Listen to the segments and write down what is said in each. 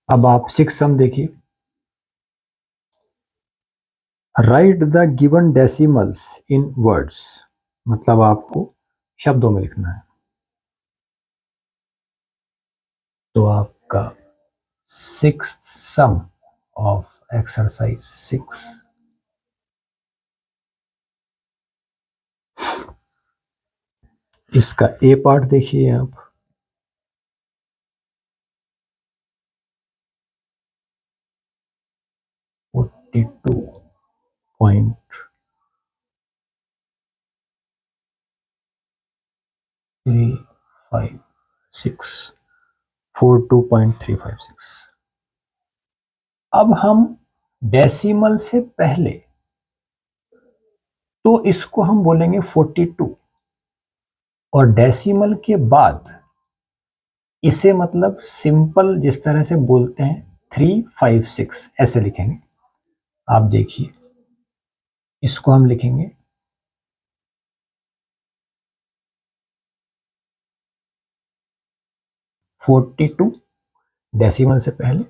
अब आप 6 सम देखिए, right the given decimals in words, मतलब आपको शब्दों में लिखना है। तो आपका 6th सम ऑफ एक्सरसाइज 6, इसका ए पार्ट देखिए आप, $42.356, 42.356। अब हम डेसिमल से पहले तो इसको हम बोलेंगे 42, और डेसिमल के बाद इसे मतलब सिंपल जिस तरह से बोलते हैं 356 ऐसे लिखेंगे। आप देखिए, इसको हम लिखेंगे 42 डेसिमल से पहले,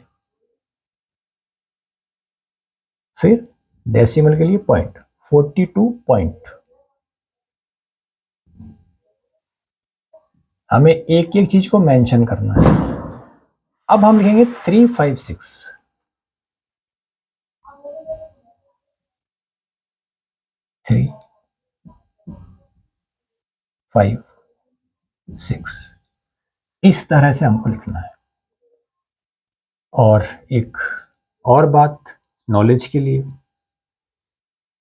फिर डेसिमल के लिए पॉइंट 42 पॉइंट। हमें एक एक चीज को मेंशन करना है। अब हम लिखेंगे 356, 356, इस तरह से हमको लिखना है। और एक और बात नॉलेज के लिए,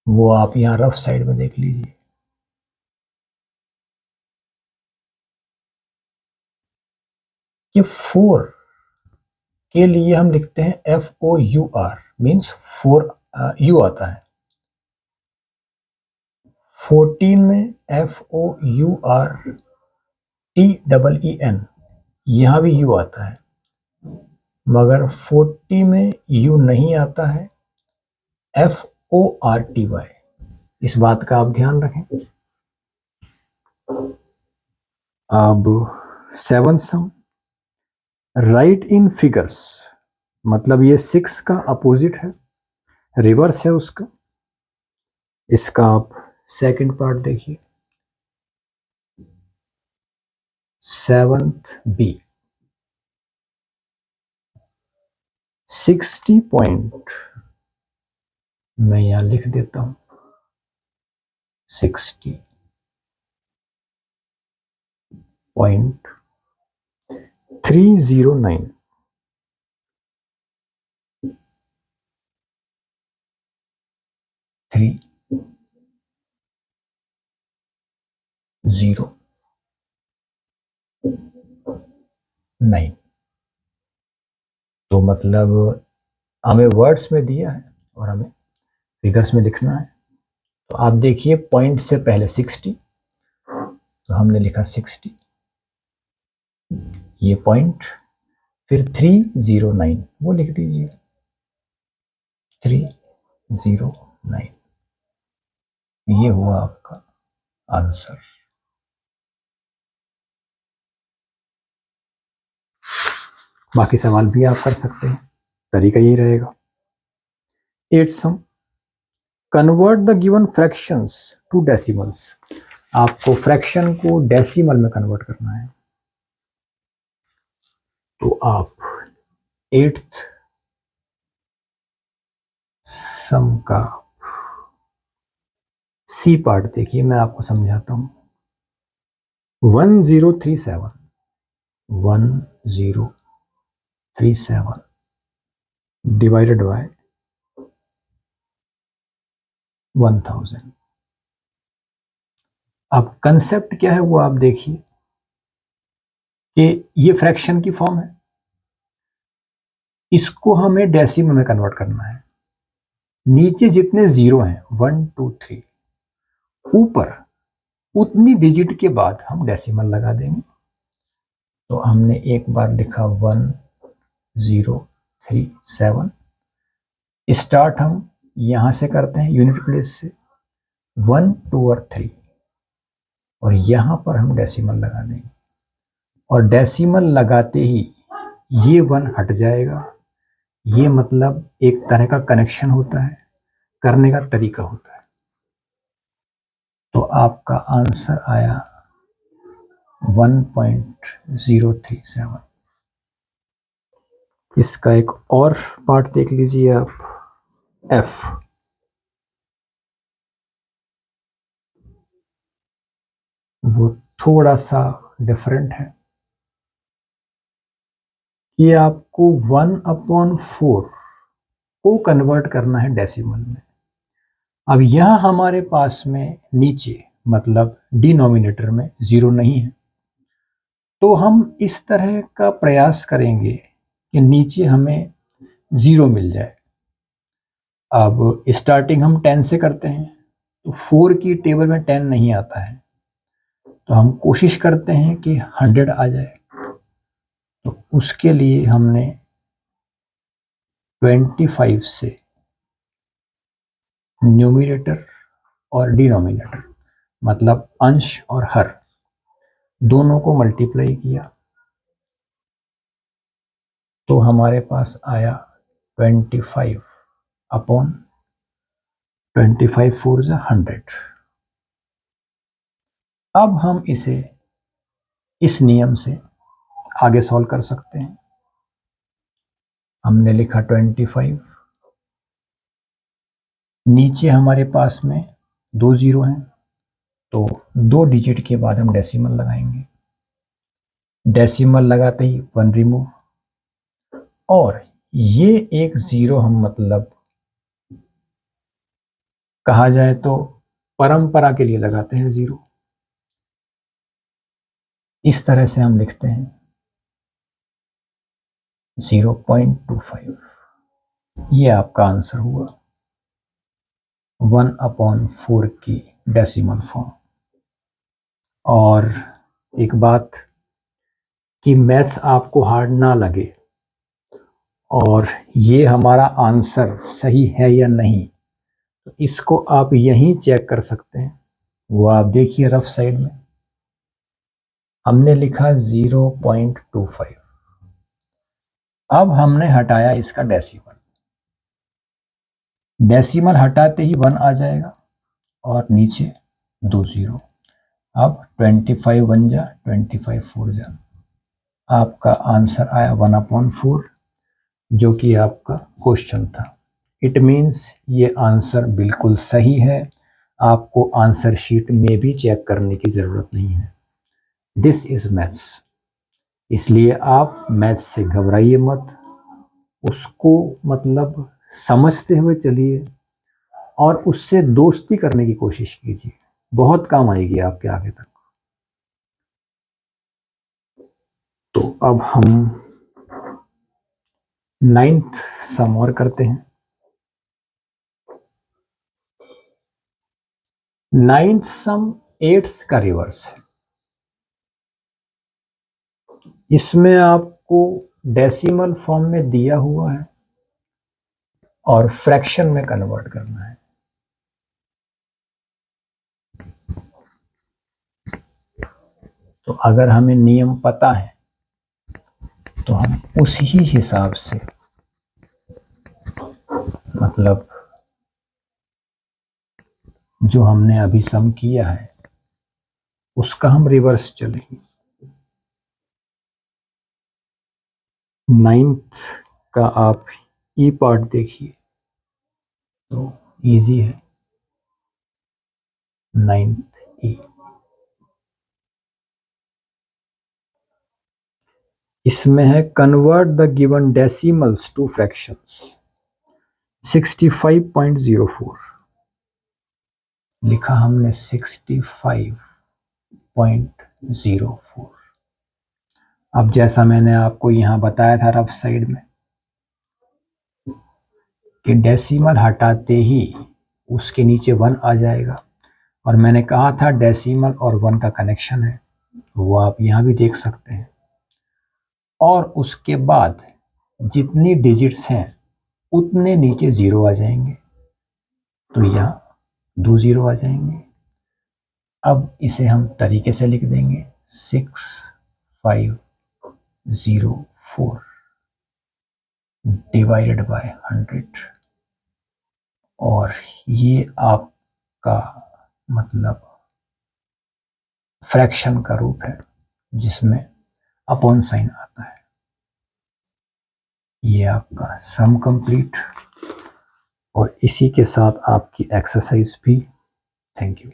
वो आप यहाँ रफ साइड में देख लीजिए। कि 4 के लिए हम लिखते हैं FOUR, मीन्स 4 यू आता है। 14 में FOURTEEN, यहाँ भी यू आता है, मगर 40 में यू नहीं आता है, FORTY। इस बात का आप ध्यान रखें। अब 7th सम, राइट इन फिगर्स, मतलब ये 6 का अपोजिट है, रिवर्स है उसका। इसका आप सेकंड पार्ट देखिए, 7th B, 60 पॉइंट, मैं यहां लिख देता हूं 60.309, 309। तो मतलब हमें वर्ड्स में दिया है और हमें फिगर्स में लिखना है। तो आप देखिए, पॉइंट से पहले 60, तो हमने लिखा 60, ये पॉइंट, फिर 309 वो लिख दीजिए, 309। ये हुआ आपका आंसर। बाकी सवाल भी आप कर सकते हैं, तरीका यही रहेगा। 8th sum, convert the given fractions to decimals. आपको फ्रैक्शन को डेसिमल में कन्वर्ट करना है। तो आप 8th सम का सी पार्ट देखिए, मैं आपको समझाता हूं। 1037 डिवाइडेड बाय 1000। अब कंसेप्ट क्या है वो आप देखिए, कि ये फ्रैक्शन की फॉर्म है, इसको हमें डेसिमल में कन्वर्ट करना है। नीचे जितने जीरो हैं 1 2 3, ऊपर उतनी डिजिट के बाद हम डेसिमल लगा देंगे। तो हमने एक बार लिखा 1037, स्टार्ट हम यहां से करते हैं यूनिट प्लेस से, 1 2 और 3, और यहां पर हम डेसिमल लगा देंगे। और डेसिमल लगाते ही ये 1 हट जाएगा ये मतलब एक तरह का कनेक्शन होता है, करने का तरीका होता है। तो आपका आंसर आया 1.037। इसका एक और पार्ट देख लीजिए आप, एफ। वो थोड़ा सा डिफरेंट है कि आपको 1/4 को कन्वर्ट करना है डेसिमल में। अब यह हमारे पास में नीचे मतलब डिनोमिनेटर में जीरो नहीं है, तो हम इस तरह का प्रयास करेंगे कि नीचे हमें जीरो मिल जाए। अब स्टार्टिंग हम 10 से करते हैं, तो 4 की टेबल में 10 नहीं आता है, तो हम कोशिश करते हैं कि 100 आ जाए। तो उसके लिए हमने 25 से न्यूमरेटर और डिनोमिनेटर मतलब अंश और हर दोनों को मल्टीप्लाई किया, तो हमारे पास आया 25 अपॉन 25 4 जा 100। अब हम इसे इस नियम से आगे सॉल्व कर सकते हैं। हमने लिखा 25, नीचे हमारे पास में 2 जीरो हैं, तो 2 डिजिट के बाद हम डेसिमल लगाएंगे। डेसिमल लगाते ही 1 रिमूव, और ये एक जीरो हम मतलब कहा जाए तो परंपरा के लिए लगाते हैं जीरो। इस तरह से हम लिखते हैं 0.25। ये आपका आंसर हुआ 1/4 की डेसिमल फॉर्म। और एक बात कि मैथ्स आपको हार्ड ना लगे और ये हमारा आंसर सही है या नहीं, तो इसको आप यहीं चेक कर सकते हैं। वो आप देखिए रफ साइड में हमने लिखा 0.25। अब हमने हटाया इसका डेसिमल, डेसिमल हटाते ही 1 आ जाएगा और नीचे 2 जीरो। अब 25 1 जा 25 4 जा, आपका आंसर आया 1/4, जो कि आपका क्वेश्चन था। इट मीन्स ये आंसर बिल्कुल सही है, आपको आंसर शीट में भी चेक करने की ज़रूरत नहीं है। दिस इज मैथ्स, इसलिए आप मैथ्स से घबराइए मत, उसको मतलब समझते हुए चलिए और उससे दोस्ती करने की कोशिश कीजिए, बहुत काम आएगी आपके आगे तक। तो अब हम 9th सम और करते हैं। 9th सम 8th का रिवर्स है। इसमें आपको डेसिमल फॉर्म में दिया हुआ है और फ्रैक्शन में कन्वर्ट करना है। तो अगर हमें नियम पता है तो हम उसी हिसाब से मतलब जो हमने अभी सम किया है उसका हम रिवर्स चलेंगे। 9th का आप ई पार्ट देखिए तो इजी है। 9th ई, इसमें है convert the given decimals two fractions. 65.04 लिखा हमने 65.04। अब जैसा मैंने आपको यहाँ बताया था रफ साइड में कि डेसिमल हटाते ही उसके नीचे 1 आ जाएगा, और मैंने कहा था डेसिमल और 1 का कनेक्शन है, वो आप यहाँ भी देख सकते हैं। और उसके बाद जितनी डिजिट्स हैं उतने नीचे जीरो आ जाएंगे, तो यहाँ 2 जीरो आ जाएंगे। अब इसे हम तरीके से लिख देंगे 6504। डिवाइडेड बाय 100, और ये आपका मतलब फ्रैक्शन का रूप है जिसमें अपॉन साइन आता है। ये आपका सम कंप्लीट, और इसी के साथ आपकी एक्सरसाइज भी। Thank you.